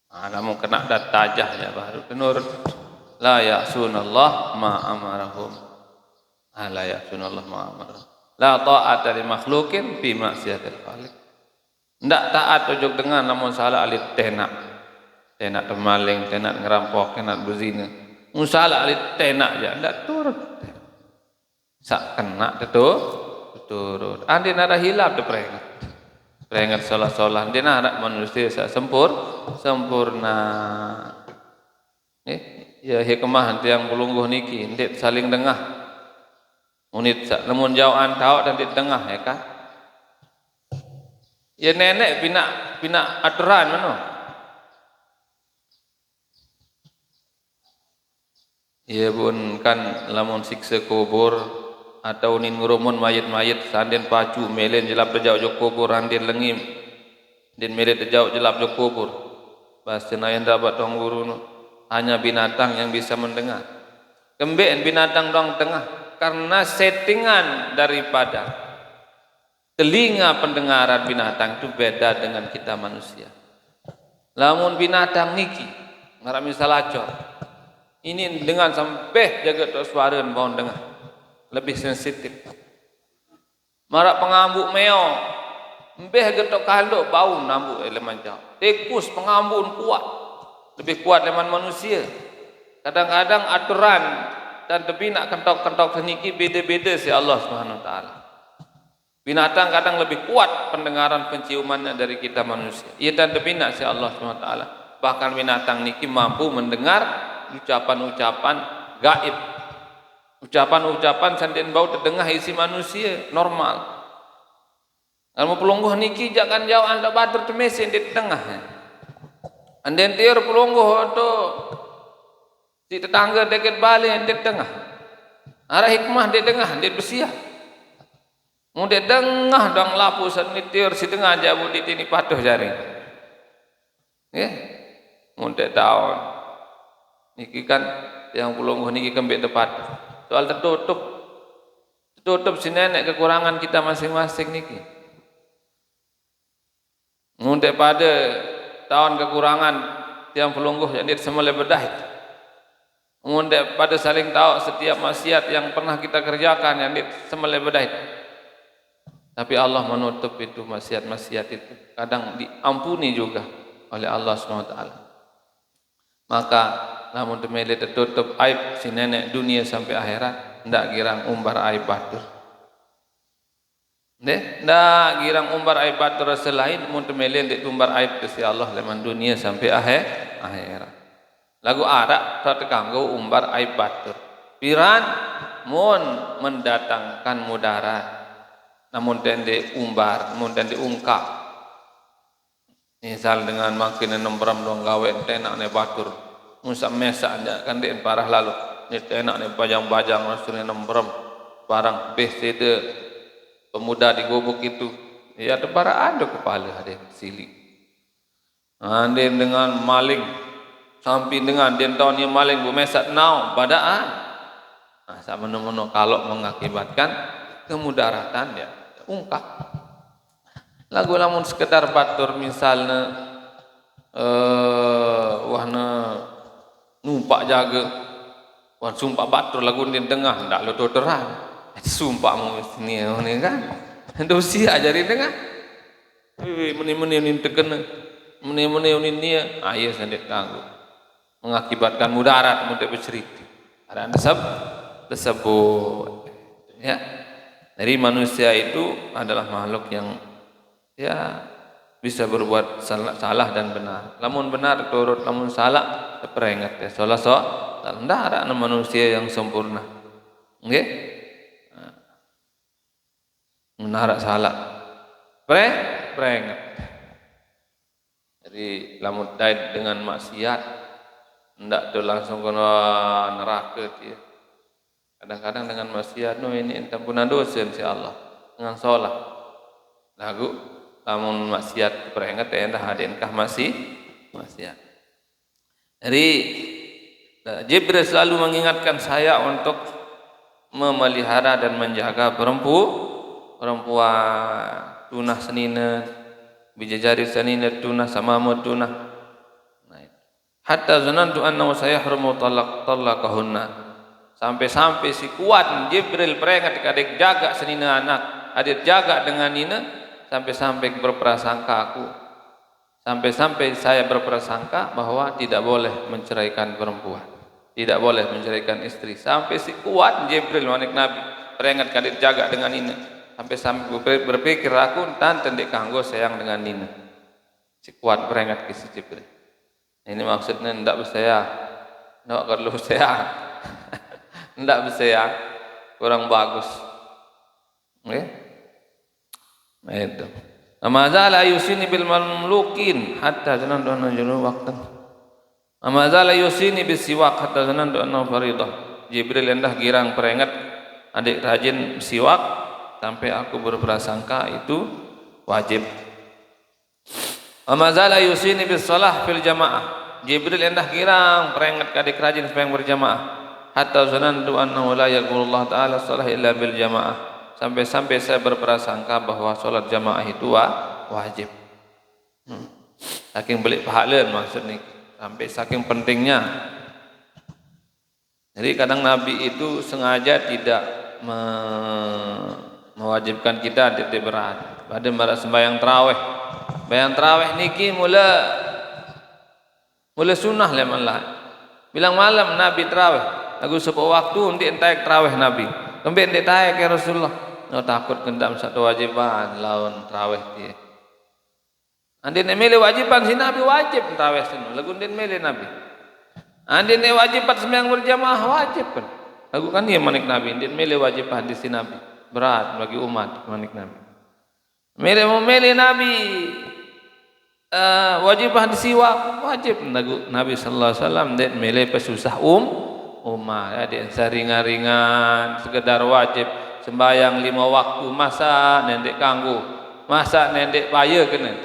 Kamu kena dat tajah ya baru tenur. La ya'sunallah ma amarahum. La ya'sunallah ma amarahum. La ta'ata li makhlukin fi maksiatil khaliq. Ndak taat ujug dengan lamun salah alit tenak. Tenak temaling, tenak ngerampok, tenak berzina. Mun salah alit tenak aja ndak turut. Sak kena turut. Andi nara hilap tu peringat solah-solah. Andi nara manusia sak sempurna. Ya hikmah yang pelungguh niki ndik saling dengah. Unit sak namun jauhan tahu dan di tengah ya kan. Ya nenek bina aturan mano. Ya bun kan lamun siksa kubur atau nin ngurumun mayit-mayit sanden pacu melen jelap jauh jauh kubur andin lengim din melen jauh jelap jauh kubur. Pas senayan dapat dong guru hanya binatang yang bisa mendengar. Kembeen binatang dong tengah karena settingan daripada telinga pendengaran binatang itu beda dengan kita manusia. Lamun binatang niki ngara misal acor ini dengan sampai jaga tok suareun baun dengar lebih sensitif. Marak pengambuk meo embeh getok kanduk bau nambu elemen jauh. Tikus pengambun kuat lebih kuat leman manusia. Kadang-kadang aturan dan tebinak kentok-kentok seniki beda-beda si Allah Subhanahu wa taala. Binatang kadang lebih kuat pendengaran penciumannya dari kita manusia. Ia dan tebinak si Allah Subhanahu wa taala. Bahkan binatang niki mampu mendengar ucapan-ucapan gaib. Ucapan-ucapan sanden bau terdengar isi manusia normal. Kalau pelungguh niki jangan jauh anda batur temesin di tengah. Anden tiur pelungguh tu di tetangga dekat balik di tengah. Arah hikmah di tengah di bersiap. Mau di tengah dong lapu senitir si tengah jabu di tini patuh jaring. Ya, mau di tahun. Niki kan yang pelungguh niki kembali tepat. Soal tertutup si nenek kekurangan kita masing-masing niki. Muntik pada tahun kekurangan tiang pelungguh yang dia semula berdahit. Muntik pada saling tahu setiap maksiat yang pernah kita kerjakan yang dia semula berdahit. Tapi Allah menutup itu maksiat-maksiat itu. Kadang diampuni juga oleh Allah SWT. Maka namun temele tertutup aib si nenek dunia sampai akhirat. Ndak girang umbar aib batur. Ndak girang umbar aib batur selain mun temele ndik umbar aib ke si Allah leman dunia sampai akhirat. Lagu arak tak kanggo umbar aib batur. Piran mun mendatangkan mudarat. Namun tende umbar, namun tende ungkap. Misal dengan makin nembram dong gawe tenak ne batur. Musa mesa anda kan dia parah lalu. Ni tenak ne bajang-bajang rasulnya nembram barang BCD pemuda di gubuk itu. Ya ada para ada kepala ada silik. Ande dengan maling sampai dengan dia tahun yang maling bu mesat nau badaan. Nah, sama menono kalau mengakibatkan kemudaratan ya ungkap. Lagu lamun sekedar batur misalnya wahna numpak jaga wan sumpah batur lagu di tengah ndak lo terang sumpah mau sini kan dosia ajari tengah meni-meni ni tekena meni-meni ni ayo sandet kanggo mengakibatkan mudarat mudah bercerita ada tersebut ya. Dari manusia itu adalah makhluk yang ya bisa berbuat salah dan benar. Lamun benar turut, lamun salah teperingat ya. Salah ndak ada manusia yang sempurna. Nggih? Menarak salah. Peringat. Jadi lamun dait dengan maksiat ndak tu langsung kena neraka dia. Kadang-kadang dengan maksiat ini entah pun dosa insyaallah dengan sholat lagu lamun maksiat peringat entah hadinkah masih maksiat. Jadi Jibril selalu mengingatkan saya untuk memelihara dan menjaga perempuan tunah senina bijajari senina tunah sama tunah. Hatta zanantu annahu sayahrumu talaqahunna. Sampai-sampai si kuat Jibril peringat adik jaga senina anak, adik jaga dengan nina, sampai-sampai berprasangka aku. Sampai-sampai saya berprasangka bahwa tidak boleh menceraikan perempuan, tidak boleh menceraikan istri. Sampai si kuat Jibril manik Nabi peringat adik jaga dengan nina. Sampai-sampai berpikir aku tante dek kanggo sayang dengan nina. Si kuat peringat ke si Jibril. Ini maksudnya tidak bersaya, tidak perlu sayang, tidak bersaya, kurang bagus. Okay? Itu. Amazala yusini bil mamlukin hatta zanantu anna junu waqtan. Amazala yusini bis siwak hatta zanantu anna faridah. Jibril endah girang peringat adik rajin siwak sampai aku berprasangka itu wajib. Amazala yusini bis salah fil jamaah. Jibril endah girang peringat adik rajin supaya berjamaah. Hatta zanantu annahu la yaqulullah ta'ala salah illa bil jamaah. Sampai-sampai saya berprasangka bahwa sholat jamaah itu wajib. Saking belik pahala maksud ni, sampai saking pentingnya. Jadi kadang Nabi itu sengaja tidak mewajibkan kita titik berat. Pada malam sembahyang tarawih. Sembahyang tarawih niki mula sunnah lemah. Bilang malam Nabi tarawih. Aku sebuah waktu untuk entai tarawih Nabi. Kembali entai taik ya Rasulullah. No takut kendam satu wajiban lawan tarawih dia. Andin milih wajiban si Nabi wajib tarawih sini. Lagu andin milih Nabi. Andin wajiban sembahyang berjamaah wajib kan. Lagu kan dia manik Nabi. Andin milih wajiban di si Nabi. Berat bagi umat manik Nabi. Milih Nabi wajiban di siwak wajib. Lagu Nabi sallallahu alaihi wasallam andin milih pesusah umat. Ya dia ringan-ringan sekedar wajib. Sembayang 5 waktu masa nendek kanggu, masa nendek payah kena,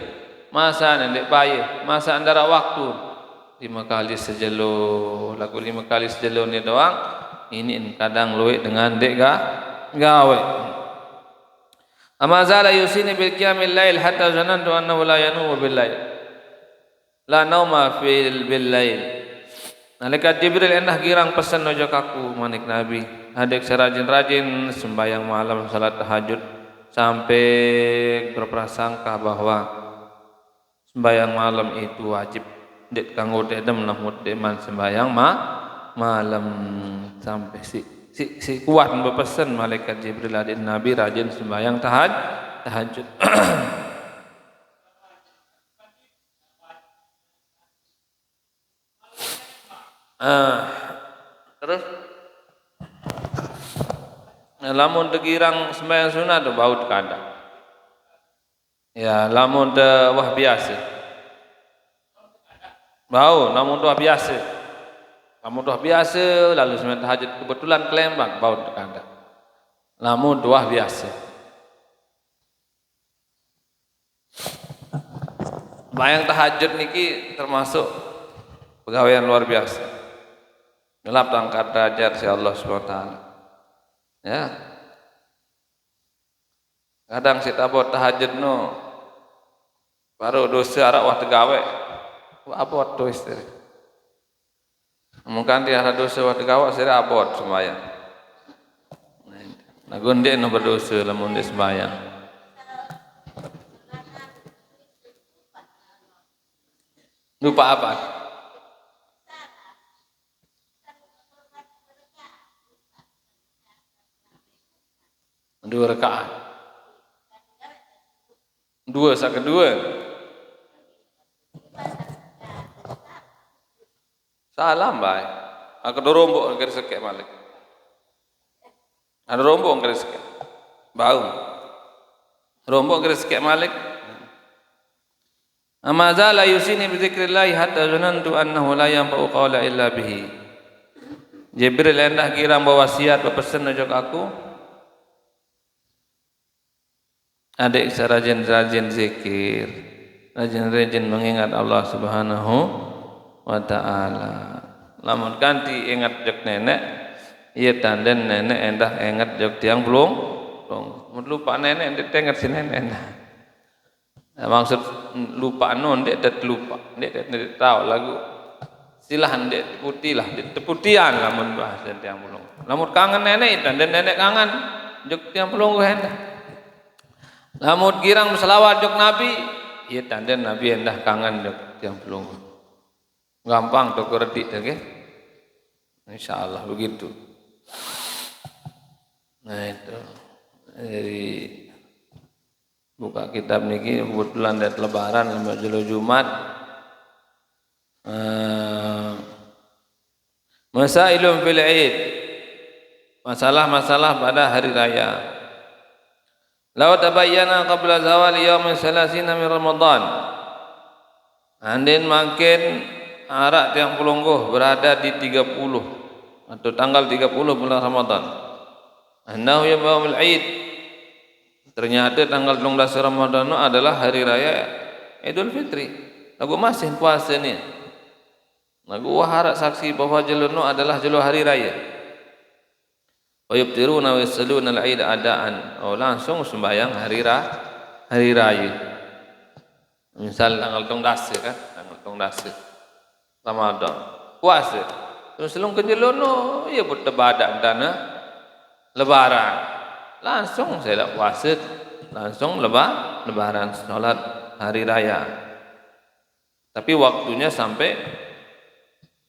masa nendek payah, masa antara waktu 5 kali sejelo, lagu 5 kali sejelo ni doang. Ini kadang luik dengan dek gawe. Amazala yusini bil qiyamil lail hatta zanantu annahu la yanumu bil lail, la nauma fil bil lail. Nalika Jibril endah girang pesan ojok aku manik Nabi. Adik serajin-rajin sembahyang malam salat tahajud sampai berprasangka bahwa sembahyang malam itu wajib. Dek kanggo dedem nahmud deman sembahyang malam sampai si kuat berpesan malaikat Jibril adik Nabi rajin sembahyang tahajud. Terus lamun tegirang sembahyang sunat tu baut kada. Ya, lamun te wah biasa. Bau, lamun wah biasa. Lamun wah biasa lalu sembahyang tahajud kebetulan kelembang baut kada. Lamun wah biasa. Sembahyang tahajud niki termasuk pegawaian luar biasa. Gelap angkat derajat si Allah SWT. Ya. Kadang si tabot tahajud no baru dosa arak wah tegawe. Abot tu istri. Mungkin dia ada dosa wah tegawe sira abot sembahyang. Nagun dia no berdosa lamun dia sembahyang. Lupa apa? 2 rakaat. 2 sak kedua. Salam bae. Aku rombok ngger sekek malik. Ada rombok ngger sekek. Bau. Rombok ngger sekek malik. Amazala yusini bi dzikrillah hatta zanantu annahu la yanfa'u qawla illa bihi. Jibril endah kira wasiat berpesan ojok aku. Adik serajin-rajin zikir, rajin-rajin mengingat Allah Subhanahu wa ta'ala. Lamun kanti ingat jok nenek, iya tanden nenek endah ingat jok tiang belum. Lupa nenek, dia ingat si nenek. Maksud lupa non, dia tak lupa, dia tahu lagu istilah dek putih lah, dek teputian lamun bahasa tiang pulung. Lamun kangen nenek dan nenek kangen juk tiang pulung hendak. Lamun girang selawat juk nabi, iya tanden nabi hendak kangen juk tiang pulung. Gampang tuh kerdik okay? Insyaallah begitu. Nah itu dari buka kitab niki kebetulan dat lebaran jelo Jumat. Masailun fil Id. Masalah-masalah pada hari raya. Law tabayyana qabla zawal yaum salasina min Ramadan. Andin makin arak tiang pulungguh berada di 30 atau tanggal 30 bulan Ramadan. Annahu yaumul Id. Ternyata tanggal 12 Ramadan adalah hari raya Idul Fitri. Lagu masih puasa ni. Lagu waharak saksi bahwa jeluno adalah jelu hari raya. Wa yubtiruna wa yusalluna al-Id adaan. Oh langsung sembahyang hari raya. Misal tanggal 12 kan, tanggal 12 Ramadan. Puasa. Terus selung ke jeluno ya bertebadak dana lebaran. Langsung saya tak puasa, langsung lebaran salat hari raya. Tapi waktunya sampai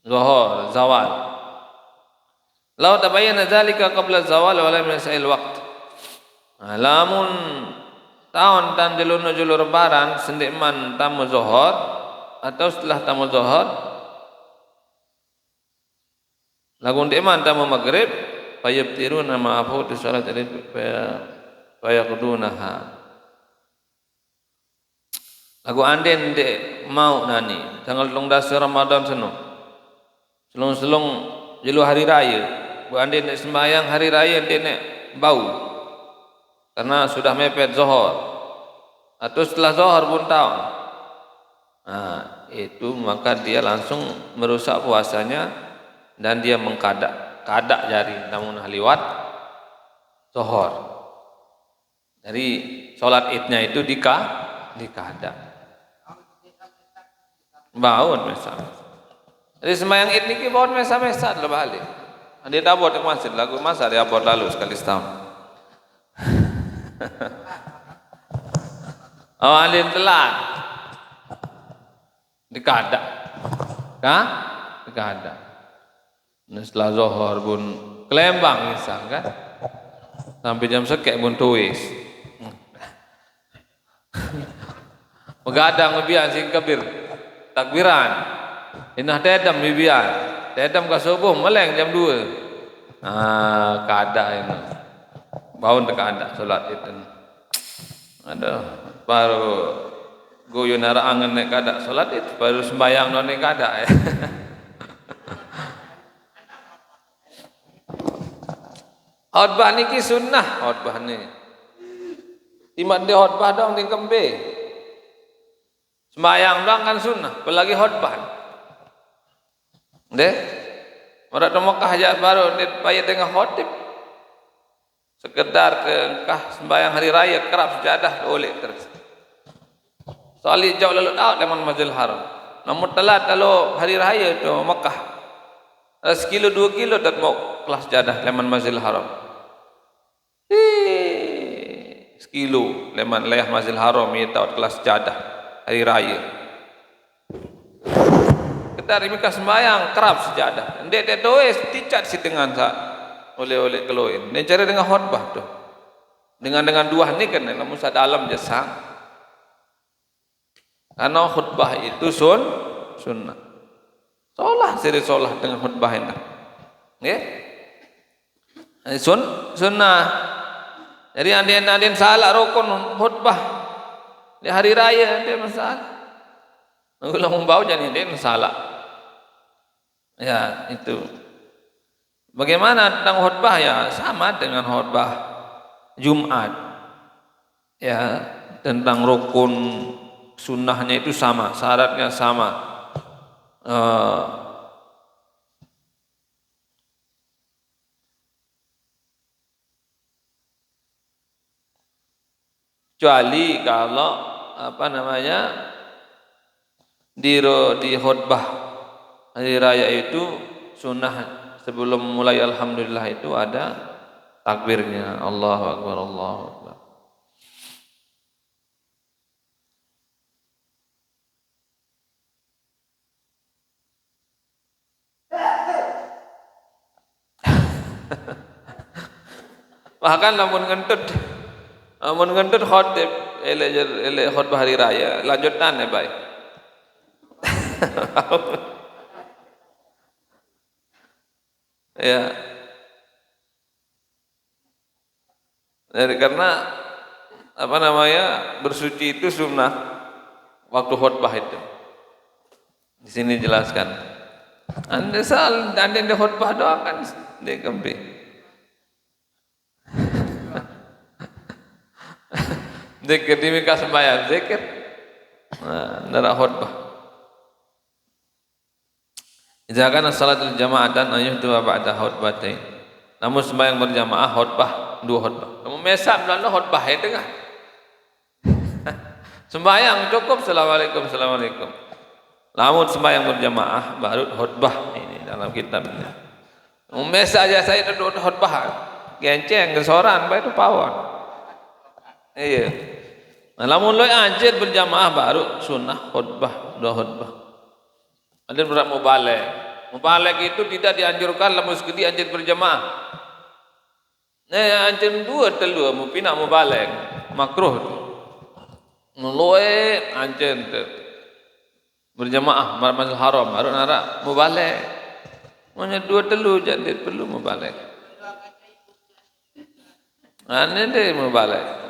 zuhur, zawal. Lau tabayyana dzalika qabla zawal wa lam yasail waqt. Lamun tahun tan jeluno jelu lebaran sendikman tamu zuhur atau setelah tamu zuhur lagun diman tamu maghrib fayabtiruna ma afutu salat fayaqdunaha. Lagu anden de mau nani tanggal 12 Ramadan seno. Selung-selung jelu hari raya. Bu anden de sembahyang hari raya de nek bau. Karena sudah mepet zuhur. Atau setelah zuhur pun tahu. Nah, itu maka dia langsung merusak puasanya dan dia mengkadak jari namun haliwat zuhur. Jadi sholat idnya itu dikadak. Baun mesa. Jadi sembahyang id niki baun mesa-mesa dalam balik. Dia tak buat ke masjid lagu masa dia buat lalu sekali setahun. Oh alin telat. Dikadak. Dikadak. Nah, setelah zuhur pun kelembang misal kan. Sampai jam sekek pun tuis. Begadang biar sing kabir. Takbiran. Inah tedam biar. Tedam ke subuh meleng jam 2. Kada ini. Baun dekada solat itu. Aduh, baru guyon nara angen nek kada solat itu baru sembayang non nek kada ya. Khotbah niki sunnah khotbah ni. Timak di khotbah dong di kembe. Sembayang dong kan sunnah, apalagi khotbah. Deh. Orang di Mekah aja baru payah dengan khotib. Sekedar ke engkah sembahyang hari raya kerap sejadah oleh terus. Soalnya jauh lalu tahu leman Masjidil Haram. Namun telat kalau hari raya itu Mekah. 1 kilo 2 kilo tak mau kelas sejadah leman Masjidil Haram. 1 kilo leman layah Masjidil Haram itu tahu kelas sejadah hari raya. Kita mereka sembahyang kerap sejadah. Dek does ticat si dengan oleh keloin. Ini cara dengan khutbah tu. Dengan dua ni kan namun dalam jasa. Karena khutbah itu sunnah. Solah siri solah dengan khutbah ini. Nggih. Sunnah. Jadi andien salah rukun khutbah di hari raya dia masalah. Ulang membau jadi dia salah. Ya, itu. Bagaimana tentang khutbah ya? Sama dengan khutbah Jumat. Ya, tentang rukun sunnahnya itu sama, syaratnya sama. Kecuali kalau di khutbah hari raya itu sunnah sebelum mulai alhamdulillah itu ada takbirnya. Allahu Akbar, Allahu Akbar. Bahkan lamun ngentut khotib ele khotbah hari raya lanjutan ya baik. Ya, jadi karena apa namanya bersuci itu sunnah waktu khutbah itu. Di sini jelaskan. Anda di khutbah doang kan di kempi. Zikir di mika sembahyang zikir. Nah, nara khutbah. Idza kana salatul jama'atan ayyuhtu ba'da khutbatain. Namun sembahyang berjamaah khutbah dua khutbah. Namun mesam lalu khutbah itu kan. Sembahyang cukup assalamualaikum. Namun sembahyang berjamaah baru khutbah ini dalam kitab ini. Mes aja saya itu khutbah. Genceng kesoran bae itu pawon. Iya. Nah, lamun loy anjir berjamaah baru sunnah khutbah dua khutbah. Ada berat mubalig. Mubalig itu tidak dianjurkan lamun sekali anjir berjamaah. Nah, anjir dua telu mu pina mubalig. Makruh. Loe anjir berjamaah Masjidil Haram baru nara mubalig. Monya dua telu jadi perlu mubalig. Ane deh mubalig.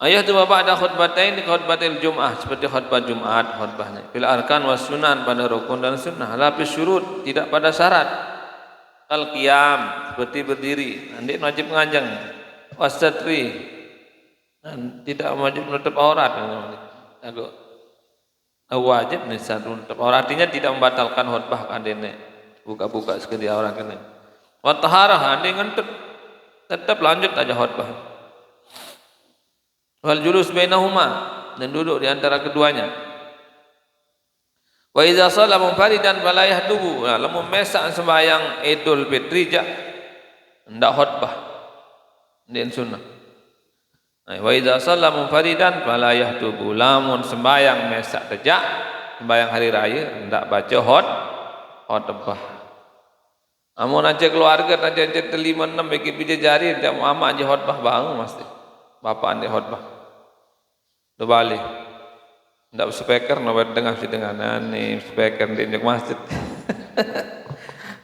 Ayat tu ba'da khutbatain di khutbatil Jum'ah seperti khutbah Jumat khutbahnya. Fil arkan was sunan pada rukun dan sunnah. Lapis syurut tidak pada syarat. Kal qiyam seperti berdiri. Nanti wajib menganjang. Wasatri dan tidak wajib menutup aurat. Agak wajib nih satu menutup aurat. Artinya tidak membatalkan khutbah kandene. Buka-buka sekali aurat kene. Wa taharah ande ngentut tetap lanjut aja khutbah. Wal julus bainahuma dan duduk di antara keduanya. Wa idza shalla munfaridan fala yahdubu. Nah, lamun mesak sembahyang Idul Fitri jak ndak khutbah. Din sunnah. Wa idza shalla munfaridan fala yahdubu. Lamun sembahyang mesak tejak sembahyang hari raya ndak baca khutbah. Amun aja keluarga aja terlima 6 bagi bija jari ndak mama aja khutbah bangun mesti. Bapak ande khutbah. Do balik. Ndak speaker no dengar si denganan nih speaker di masjid.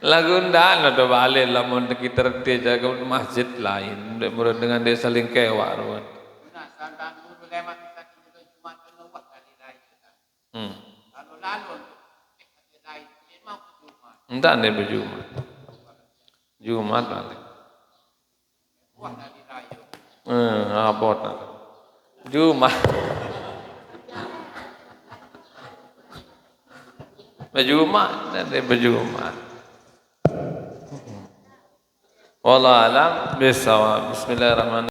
Lagu ndak no do balik lamun kita dia jaga masjid lain murid dengan dia saling kewak ruan. Ndak nih berjumat. Jumat balik. Abot. Jumat. Berjumat nanti berjumat. Wallahu alam bisawab. Bismillahirrahmanirrahim.